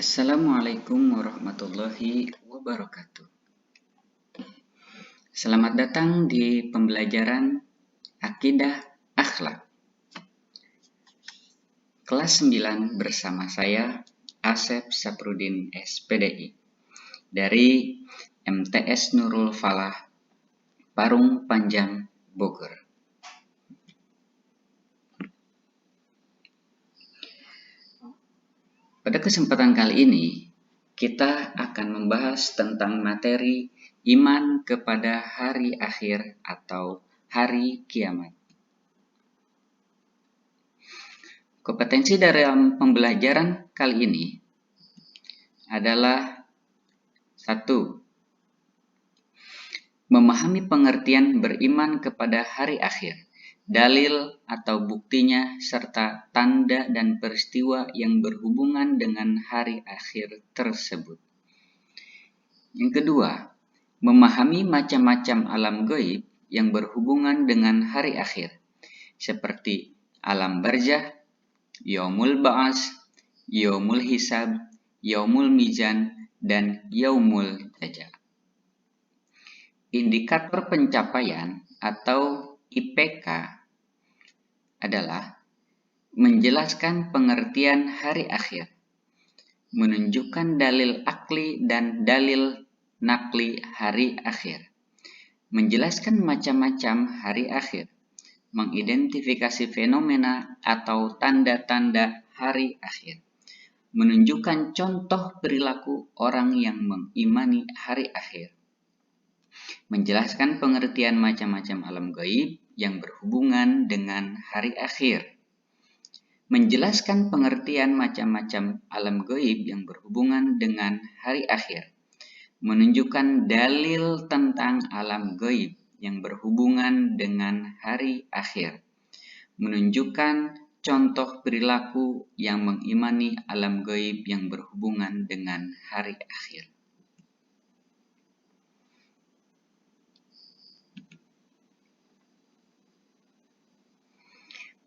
Assalamualaikum warahmatullahi wabarakatuh. Selamat datang di pembelajaran Akidah Akhlak. Kelas 9 bersama saya, Asep Saprudin SPDI, dari MTS Nurul Falah, Parung Panjang, Bogor. Pada kesempatan kali ini, kita akan membahas tentang materi iman kepada hari akhir atau hari kiamat. Kompetensi dalam pembelajaran kali ini adalah 1. Memahami pengertian beriman kepada hari akhir, dalil atau buktinya, serta tanda dan peristiwa yang berhubungan dengan hari akhir tersebut. Yang kedua, memahami macam-macam alam gaib yang berhubungan dengan hari akhir, seperti alam barzah, yaumul ba'ats, yaumul hisab, yaumul mizan, dan yaumul jazaa. Indikator pencapaian atau IPK adalah menjelaskan pengertian hari akhir, menunjukkan dalil akli dan dalil nakli hari akhir, menjelaskan macam-macam hari akhir, mengidentifikasi fenomena atau tanda-tanda hari akhir, menunjukkan contoh perilaku orang yang mengimani hari akhir, menjelaskan pengertian macam-macam alam gaib yang berhubungan dengan hari akhir, menjelaskan pengertian macam-macam alam gaib yang berhubungan dengan hari akhir, menunjukkan dalil tentang alam gaib yang berhubungan dengan hari akhir, menunjukkan contoh perilaku yang mengimani alam gaib yang berhubungan dengan hari akhir.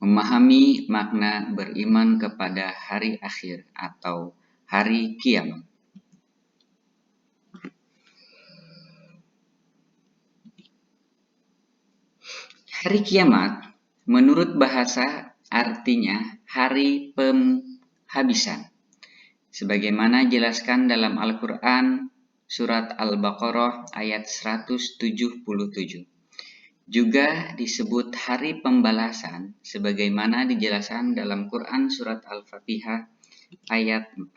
Memahami makna beriman kepada hari akhir atau hari kiamat. Hari kiamat menurut bahasa artinya hari penghabisan, sebagaimana jelaskan dalam Al-Quran surat Al-Baqarah ayat 177. Juga disebut hari pembalasan, sebagaimana dijelaskan dalam Quran surat Al-Fatihah ayat 4.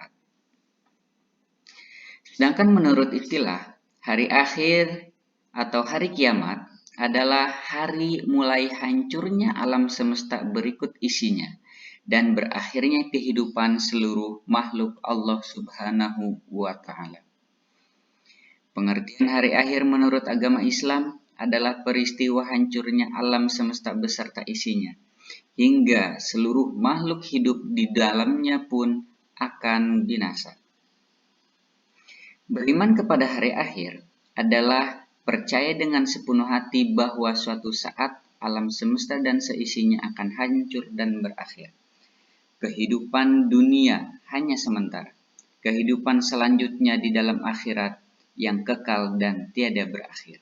Sedangkan menurut istilah, hari akhir atau hari kiamat adalah hari mulai hancurnya alam semesta berikut isinya dan berakhirnya kehidupan seluruh makhluk Allah Subhanahu wa Ta'ala. Pengertian hari akhir menurut agama Islam adalah peristiwa hancurnya alam semesta beserta isinya, hingga seluruh makhluk hidup di dalamnya pun akan binasa. Beriman kepada hari akhir adalah percaya dengan sepenuh hati bahwa suatu saat alam semesta dan seisinya akan hancur dan berakhir. Kehidupan dunia hanya sementara. Kehidupan selanjutnya di dalam akhirat yang kekal dan tiada berakhir.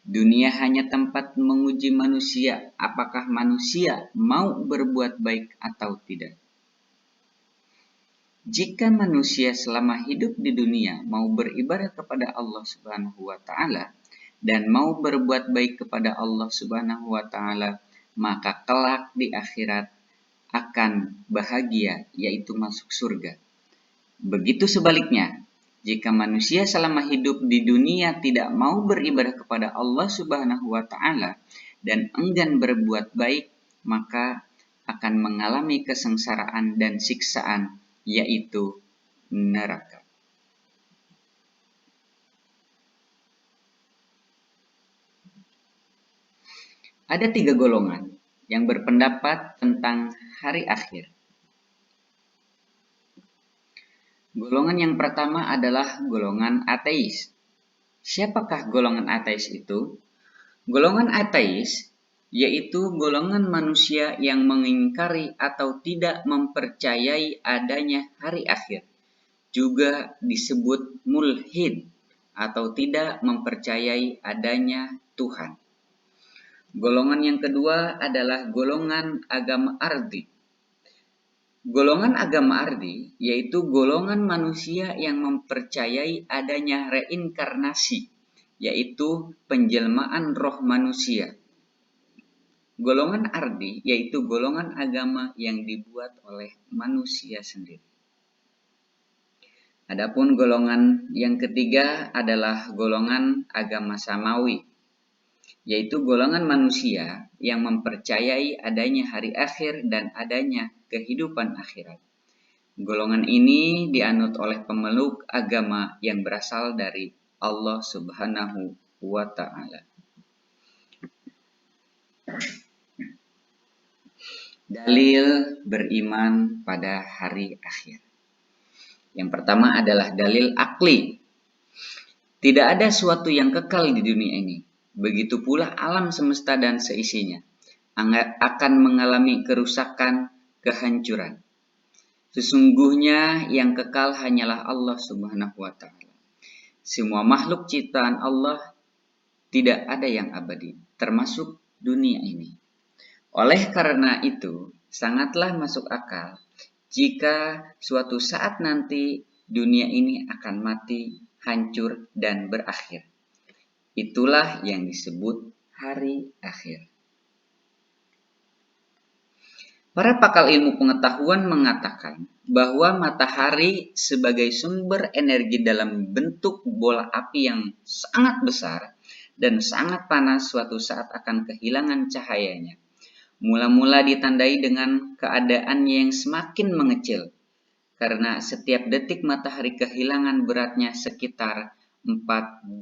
Dunia hanya tempat menguji manusia, apakah manusia mau berbuat baik atau tidak. Jika manusia selama hidup di dunia mau beribadah kepada Allah Subhanahu wa Ta'ala dan mau berbuat baik kepada Allah Subhanahu wa Ta'ala, maka kelak di akhirat akan bahagia, yaitu masuk surga. Begitu sebaliknya, jika manusia selama hidup di dunia tidak mau beribadah kepada Allah Subhanahu wa Ta'ala dan enggan berbuat baik, maka akan mengalami kesengsaraan dan siksaan, yaitu neraka. Ada 3 golongan yang berpendapat tentang hari akhir. Golongan yang pertama adalah golongan ateis. Siapakah golongan ateis itu? Golongan ateis yaitu golongan manusia yang mengingkari atau tidak mempercayai adanya hari akhir, juga disebut mulhid atau tidak mempercayai adanya Tuhan. Golongan yang kedua adalah golongan agama ardi. Golongan agama ardi yaitu golongan manusia yang mempercayai adanya reinkarnasi, yaitu penjelmaan roh manusia. Golongan ardi yaitu golongan agama yang dibuat oleh manusia sendiri. Adapun golongan yang ketiga adalah golongan agama samawi, yaitu golongan manusia yang mempercayai adanya hari akhir dan adanya kehidupan akhirat. Golongan ini dianut oleh pemeluk agama yang berasal dari Allah Subhanahu wa Ta'ala. Dalil beriman pada hari akhir. Yang pertama adalah dalil akli. Tidak ada suatu yang kekal di dunia ini. Begitu pula alam semesta dan seisinya akan mengalami kerusakan, kehancuran. Sesungguhnya yang kekal hanyalah Allah Subhanahu wa Ta'ala. Semua makhluk ciptaan Allah tidak ada yang abadi, termasuk dunia ini. Oleh karena itu, sangatlah masuk akal jika suatu saat nanti dunia ini akan mati, hancur, dan berakhir. Itulah yang disebut hari akhir. Para pakar ilmu pengetahuan mengatakan bahwa matahari sebagai sumber energi dalam bentuk bola api yang sangat besar dan sangat panas suatu saat akan kehilangan cahayanya. Mula-mula ditandai dengan keadaannya yang semakin mengecil, karena setiap detik matahari kehilangan beratnya sekitar 4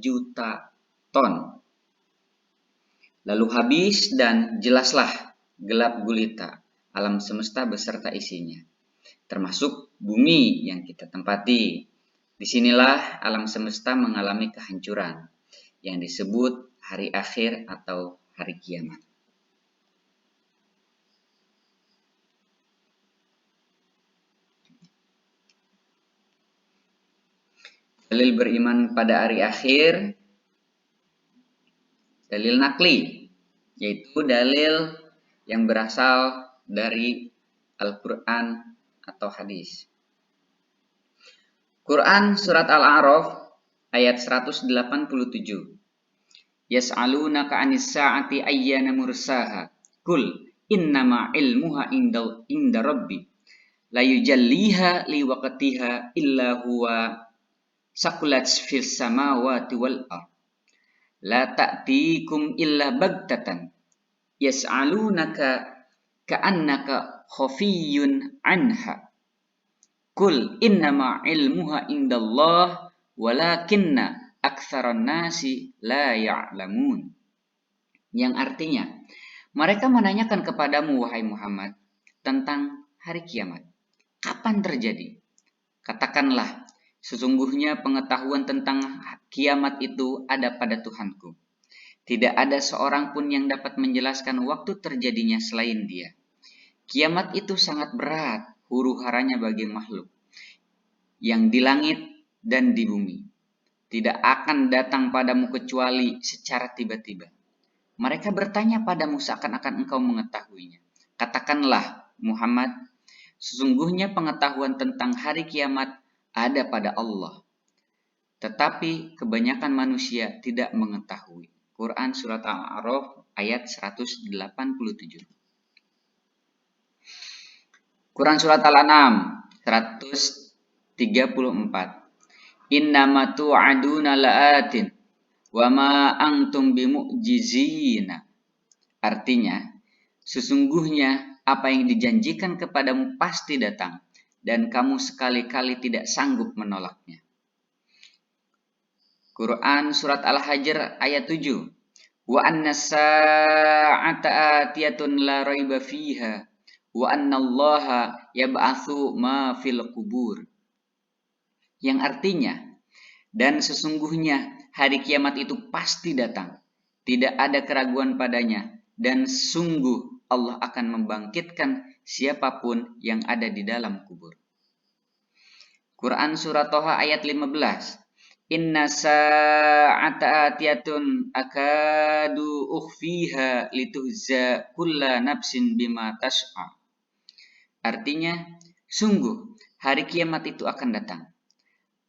juta ton. Lalu habis dan jelaslah gelap gulita alam semesta beserta isinya, termasuk bumi yang kita tempati. Disinilah alam semesta mengalami kehancuran, yang disebut hari akhir atau hari kiamat. Dalil beriman pada hari akhir, dalil nakli, yaitu dalil yang berasal dari Al-Quran atau hadis. Quran surat Al-A'raf ayat 187. Yas'alunaka 'anis sa'ati ayyana mursaha. Qul innama ilmuha inda rabbi. La yujalliha liwaqtiha illa huwa saqulat fis samawati wal ard. La ta'tikum illa baghtatan. Yas'alunaka ka'annaka khafiyyun anha. Qul innama ilmuha indallah walakinna aktsaran nasi la ya'lamun. Yang artinya, mereka menanyakan kepadamu wahai Muhammad tentang hari kiamat. Kapan terjadi? Katakanlah, sesungguhnya pengetahuan tentang kiamat itu ada pada Tuhanku. Tidak ada seorang pun yang dapat menjelaskan waktu terjadinya selain Dia. Kiamat itu sangat berat, huru-haranya bagi makhluk yang di langit dan di bumi. Tidak akan datang padamu kecuali secara tiba-tiba. Mereka bertanya padamu seakan-akan engkau mengetahuinya. Katakanlah, Muhammad, sesungguhnya pengetahuan tentang hari kiamat ada pada Allah. Tetapi kebanyakan manusia tidak mengetahui. Quran surat Al-A'raf ayat 187. Quran surat Al-An'am 134. Innama tu'aduna la'atin wa ma antum bimu'jizina. Artinya, sesungguhnya apa yang dijanjikan kepadamu pasti datang, dan kamu sekali-kali tidak sanggup menolaknya. Quran surat Al-Hajr ayat 7. Wa anna sa'ata atiyatun la raiba fiha wa anna allaha yab'atsu ma fil qubur. Yang artinya, dan sesungguhnya hari kiamat itu pasti datang, tidak ada keraguan padanya, dan sungguh Allah akan membangkitkan siapapun yang ada di dalam kubur. Quran Surah Toha ayat 15. Inna sa'ata atiyatun akadu ukhfiha lituhza kulla nafsin bima tas'a. Artinya, sungguh hari kiamat itu akan datang.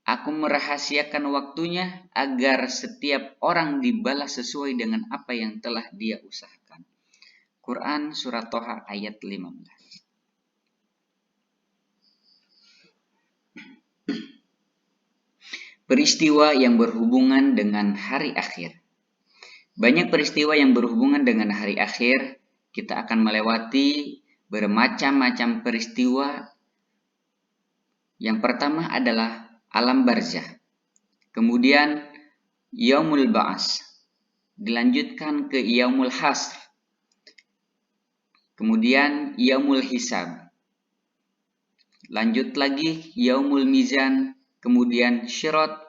Aku merahasiakan waktunya agar setiap orang dibalas sesuai dengan apa yang telah dia usahakan. Quran Surah Toha ayat 15. Peristiwa yang berhubungan dengan hari akhir. Banyak peristiwa yang berhubungan dengan hari akhir. Kita akan melewati bermacam-macam peristiwa. Yang pertama adalah alam barzah. Kemudian yaumul ba'as. Dilanjutkan ke yaumul hasr. Kemudian yaumul hisab. Lanjut lagi yaumul mizan. Kemudian syirat,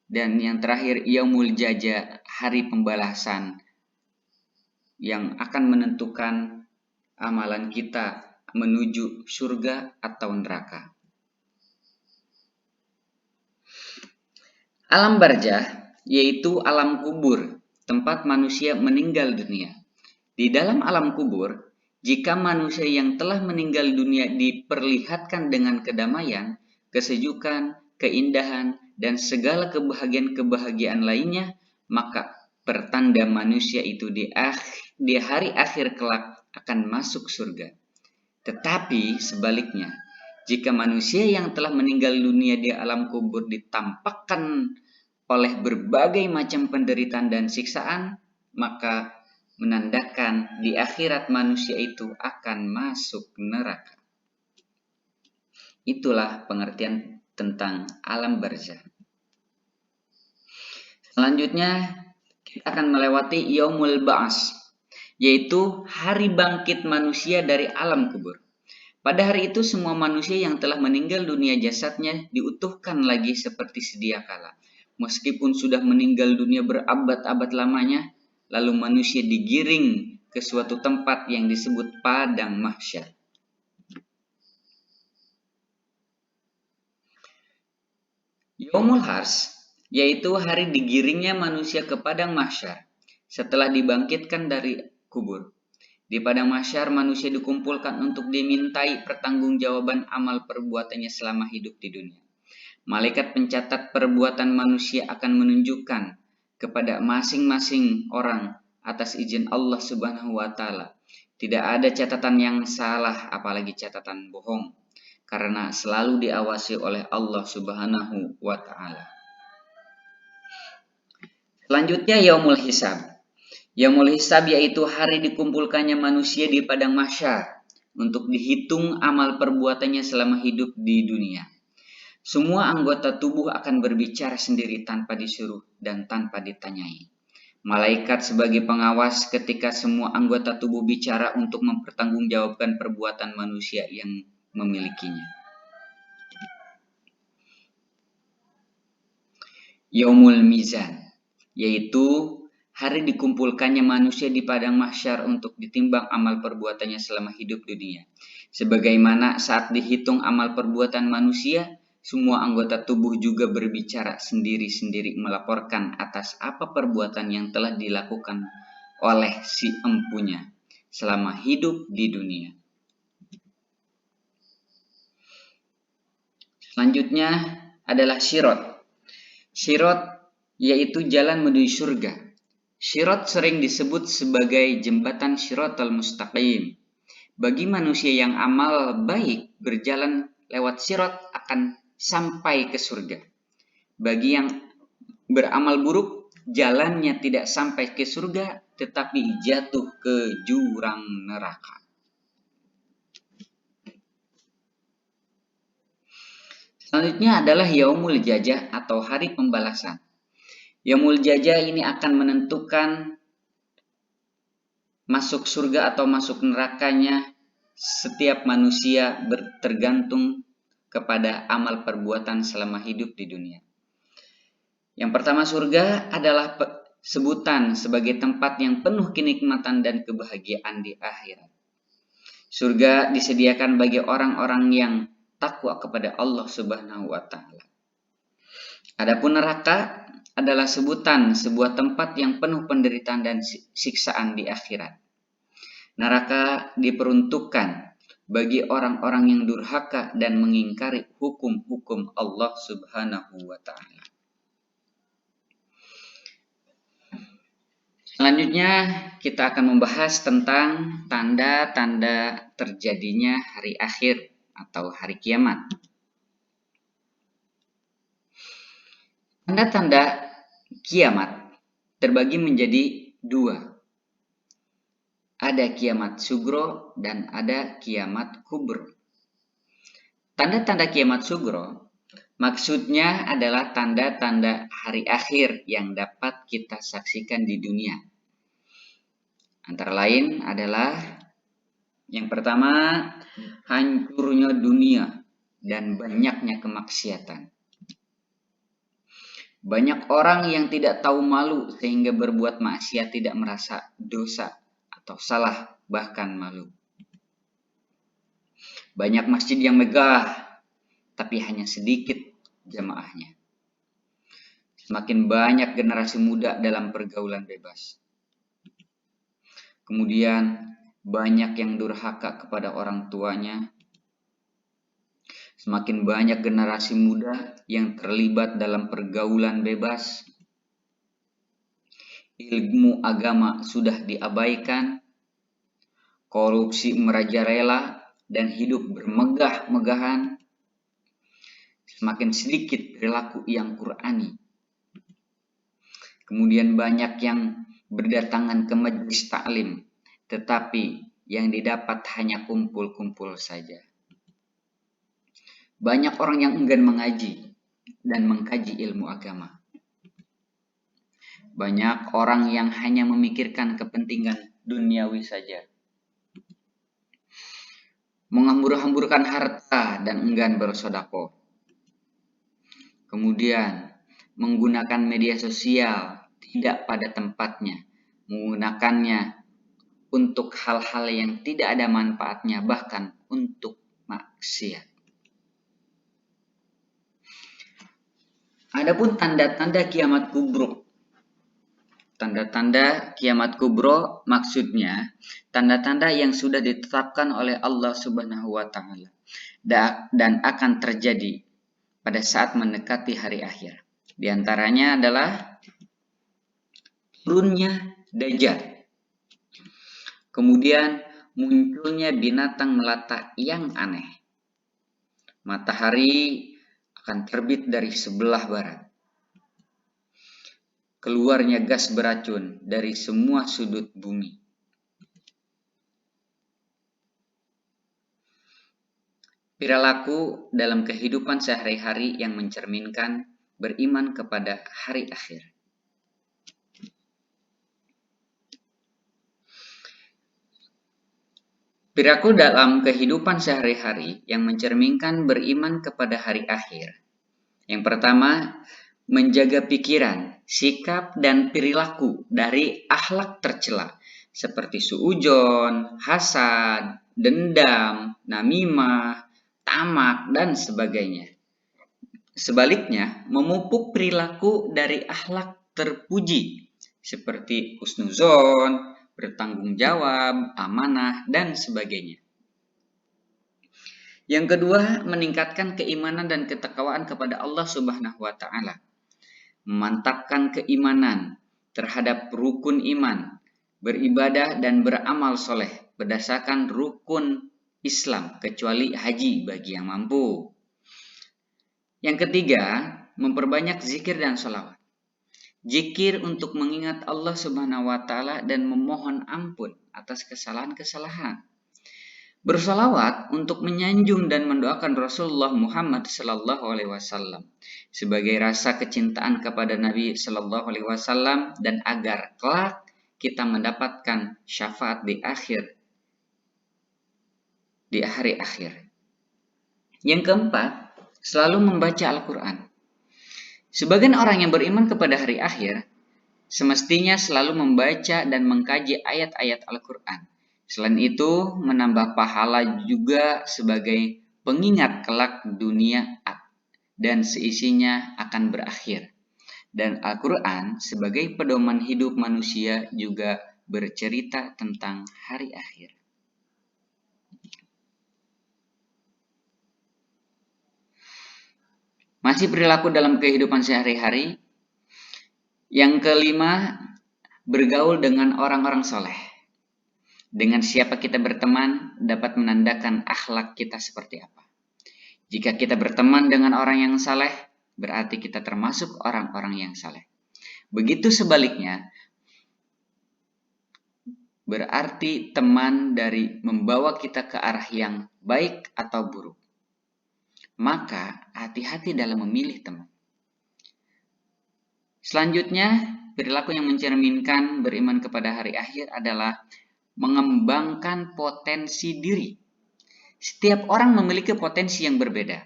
dan yang terakhir yaumul jaza, hari pembalasan yang akan menentukan amalan kita menuju surga atau neraka. Alam barzah yaitu alam kubur, tempat manusia meninggal dunia. Di dalam alam kubur, jika manusia yang telah meninggal dunia diperlihatkan dengan kedamaian, kesejukan, keindahan, dan segala kebahagiaan-kebahagiaan lainnya, maka pertanda manusia itu di hari akhir kelak akan masuk surga. Tetapi sebaliknya, jika manusia yang telah meninggal dunia di alam kubur ditampakkan oleh berbagai macam penderitaan dan siksaan, maka menandakan di akhirat manusia itu akan masuk neraka. Itulah pengertian tentang alam barzah. Selanjutnya kita akan melewati yaumul ba'as, yaitu hari bangkit manusia dari alam kubur. Pada hari itu semua manusia yang telah meninggal dunia jasadnya diutuhkan lagi seperti sedia kala. Meskipun sudah meninggal dunia berabad-abad lamanya, lalu manusia digiring ke suatu tempat yang disebut padang mahsyar. Yaumul hars, yaitu hari digiringnya manusia ke padang mahsyar setelah dibangkitkan dari kubur. Di padang mahsyar manusia dikumpulkan untuk dimintai pertanggungjawaban amal perbuatannya selama hidup di dunia. Malaikat pencatat perbuatan manusia akan menunjukkan kepada masing-masing orang atas izin Allah Subhanahu wa taala. Tidak ada catatan yang salah, apalagi catatan bohong, karena selalu diawasi oleh Allah Subhanahu wa taala. Selanjutnya yaumul hisab. Yaumul hisab yaitu hari dikumpulkannya manusia di padang mahsyar untuk dihitung amal perbuatannya selama hidup di dunia. Semua anggota tubuh akan berbicara sendiri tanpa disuruh dan tanpa ditanyai. Malaikat sebagai pengawas ketika semua anggota tubuh bicara untuk mempertanggungjawabkan perbuatan manusia yang memilikinya. Yaumul mizan, yaitu hari dikumpulkannya manusia di padang mahsyar untuk ditimbang amal perbuatannya selama hidup di dunia. Sebagaimana saat dihitung amal perbuatan manusia, semua anggota tubuh juga berbicara sendiri-sendiri melaporkan atas apa perbuatan yang telah dilakukan oleh si empunya selama hidup di dunia. Selanjutnya adalah syirat. Syirat yaitu jalan menuju surga. Syirat sering disebut sebagai jembatan Syiratal Mustaqim. Bagi manusia yang amal baik, berjalan lewat syirat akan sampai ke surga. Bagi yang beramal buruk, jalannya tidak sampai ke surga, tetapi jatuh ke jurang neraka. Selanjutnya adalah yaumul jaza atau hari pembalasan. Yaumul jaza ini akan menentukan masuk surga atau masuk nerakanya setiap manusia tergantung kepada amal perbuatan selama hidup di dunia. Yang pertama, surga adalah sebutan sebagai tempat yang penuh kenikmatan dan kebahagiaan di akhirat. Surga disediakan bagi orang-orang yang takwa kepada Allah Subhanahu wa taala. Adapun neraka adalah sebutan sebuah tempat yang penuh penderitaan dan siksaan di akhirat. Neraka diperuntukkan bagi orang-orang yang durhaka dan mengingkari hukum-hukum Allah Subhanahu wa taala. Selanjutnya kita akan membahas tentang tanda-tanda terjadinya hari akhir atau hari kiamat. Tanda-tanda kiamat terbagi menjadi dua. Ada kiamat sugro dan ada kiamat kubro. Tanda-tanda kiamat sugro maksudnya adalah tanda-tanda hari akhir yang dapat kita saksikan di dunia. Antara lain adalah yang pertama, hancurnya dunia dan banyaknya kemaksiatan. Banyak orang yang tidak tahu malu sehingga berbuat maksiat tidak merasa dosa atau salah, bahkan malu. Banyak masjid yang megah, tapi hanya sedikit jamaahnya. Semakin banyak generasi muda dalam pergaulan bebas. Kemudian banyak yang durhaka kepada orang tuanya. Semakin banyak generasi muda yang terlibat dalam pergaulan bebas. Ilmu agama sudah diabaikan. Korupsi merajalela dan hidup bermegah-megahan. Semakin sedikit perilaku yang Qur'ani. Kemudian banyak yang berdatangan ke majelis taklim, tetapi yang didapat hanya kumpul-kumpul saja. Banyak orang yang enggan mengaji dan mengkaji ilmu agama. Banyak orang yang hanya memikirkan kepentingan duniawi saja. Menghambur-hamburkan harta dan enggan bersedekah. Kemudian menggunakan media sosial tidak pada tempatnya. Menggunakannya untuk hal-hal yang tidak ada manfaatnya, bahkan untuk maksiat. Adapun tanda-tanda kiamat kubro. Tanda-tanda kiamat kubro maksudnya tanda-tanda yang sudah ditetapkan oleh Allah Subhanahu wa taala dan akan terjadi pada saat mendekati hari akhir. Di antaranya adalah turunnya Dajjal. Kemudian munculnya binatang melata yang aneh. Matahari akan terbit dari sebelah barat. Keluarnya gas beracun dari semua sudut bumi. Perilaku dalam kehidupan sehari-hari yang mencerminkan beriman kepada hari akhir. Perilaku dalam kehidupan sehari-hari yang mencerminkan beriman kepada hari akhir. Yang pertama, menjaga pikiran, sikap, dan perilaku dari akhlak tercela seperti suudzon, hasad, dendam, namimah, tamak, dan sebagainya. Sebaliknya, memupuk perilaku dari akhlak terpuji seperti husnuzon, bertanggung jawab, amanah, dan sebagainya. Yang kedua, meningkatkan keimanan dan ketakwaan kepada Allah Subhanahu wa taala. Memantapkan keimanan terhadap rukun iman, beribadah dan beramal soleh berdasarkan rukun Islam kecuali haji bagi yang mampu. Yang ketiga, memperbanyak zikir dan sholawat. Zikir untuk mengingat Allah Subhanahu wa taala dan memohon ampun atas kesalahan-kesalahan. Bersolawat untuk menyanjung dan mendoakan Rasulullah Muhammad sallallahu alaihi wasallam sebagai rasa kecintaan kepada Nabi sallallahu alaihi wasallam dan agar kelak kita mendapatkan syafaat di hari akhir. Yang keempat, selalu membaca Al-Qur'an. Sebagian orang yang beriman kepada hari akhir semestinya selalu membaca dan mengkaji ayat-ayat Al-Qur'an. Selain itu, menambah pahala juga sebagai pengingat kelak dunia dan seisinya akan berakhir. Dan Al-Quran sebagai pedoman hidup manusia juga bercerita tentang hari akhir. Masih perilaku dalam kehidupan sehari-hari. Yang kelima, bergaul dengan orang-orang soleh. Dengan siapa kita berteman dapat menandakan akhlak kita seperti apa. Jika kita berteman dengan orang yang saleh, berarti kita termasuk orang-orang yang saleh. Begitu sebaliknya, berarti teman dari membawa kita ke arah yang baik atau buruk. Maka hati-hati dalam memilih teman. Selanjutnya, perilaku yang mencerminkan beriman kepada hari akhir adalah mengembangkan potensi diri. Setiap orang memiliki potensi yang berbeda.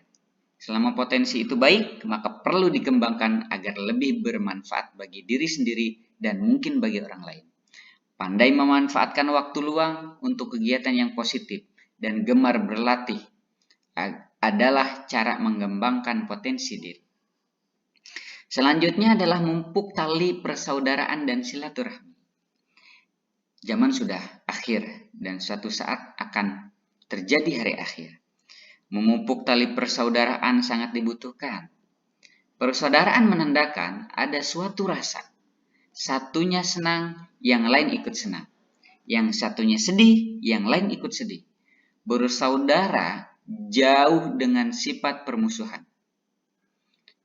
Selama potensi itu baik, maka perlu dikembangkan agar lebih bermanfaat bagi diri sendiri dan mungkin bagi orang lain. Pandai memanfaatkan waktu luang untuk kegiatan yang positif dan gemar berlatih adalah cara mengembangkan potensi diri. Selanjutnya adalah memupuk tali persaudaraan dan silaturahmi. Zaman sudah akhir dan suatu saat akan terjadi hari akhir. Memupuk tali persaudaraan sangat dibutuhkan. Persaudaraan menandakan ada suatu rasa. Satunya senang, yang lain ikut senang. Yang satunya sedih, yang lain ikut sedih. Bersaudara jauh dengan sifat permusuhan.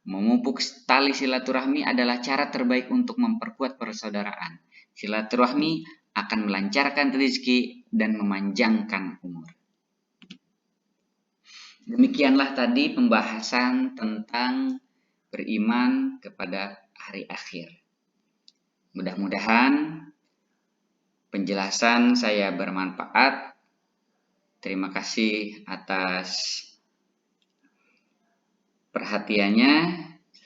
Memupuk tali silaturahmi adalah cara terbaik untuk memperkuat persaudaraan. Silaturahmi akan melancarkan rezeki dan memanjangkan umur. Demikianlah tadi pembahasan tentang beriman kepada hari akhir. Mudah-mudahan penjelasan saya bermanfaat. Terima kasih atas perhatiannya.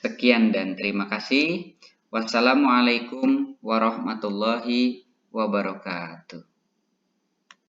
Sekian dan terima kasih. Wassalamualaikum warahmatullahi wabarakatuh.